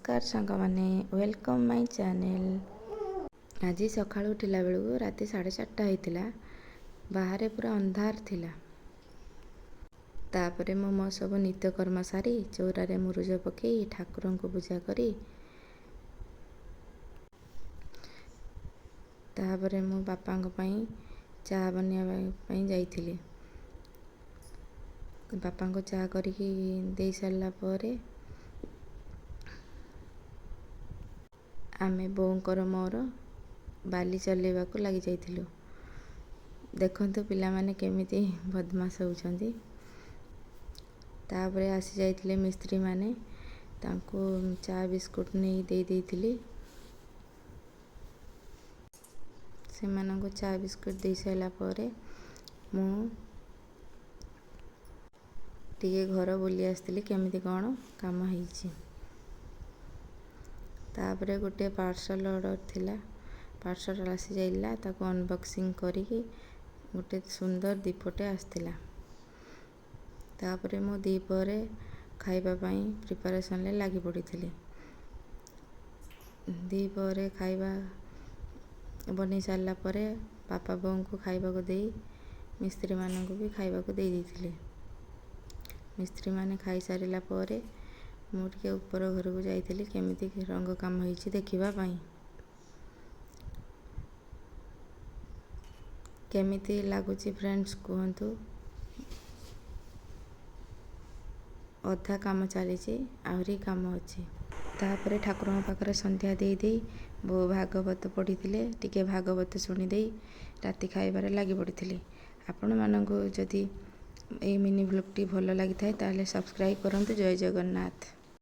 नमस्कार सांग मैंने वेलकम माय चैनल। आज सका उठिला बेलू राति 4:30 होता। बाहर पूरा अंधार थिला। तापरे मो सब नित्यकर्म सारी चौरारे मुरुज पकई ठाकुर को पूजा करी तापरे मो बापा चाह बनवाई जाइथिली। बापा को चाह करके दे सारा पर आमे बोंकर मोर बाली चलेवा को लगी जाइथिलु। देखंतु पिला माने केमिति बदमाश होउछंती। तापरे आसी जाइथिले मिस्त्री माने तांको चा बिस्कुट नहीं दे देइथिली। से मानको चा बिस्कुट दे सारा पर मु टिके घर बुली आसतिली केमिति कौन काम होइछि। तापरे गोटे पार्सल ऑर्डर थिला। पार्सल आसी जाइला ताको अनबॉक्सिंग करिकी गोटे सुंदर दीपटे आसतिला। तापरे मो दीपरे खाइबा पई प्रिपरेशन ले लागी पड़िथिली। दीपरे खाइबा बनी सारा परे पापा बों को खाइबा को देई मिस्त्री मानन को भी खाइबा को दे देइथिले। मिस्त्री माने खाई सारिला परे मु टिके ऊपर घर को जाइथिली केमिति रंग काम होइछि देखिबा पई। केमिति लागुछि फ्रेंड्स कहंतु। अधा काम चली आहरी काम अच्छी। तापरे ठाकुर पाखरे संध्या दे दे बो भागवत पढ़ी टिके भागवत शुणी दे राति खाइबारे लगी पड़ी। आपण मानक जदि ए मिनी ब्लॉग टी भल लगी थाए ताले सब्सक्राइब करंतु। जय जगन्नाथ।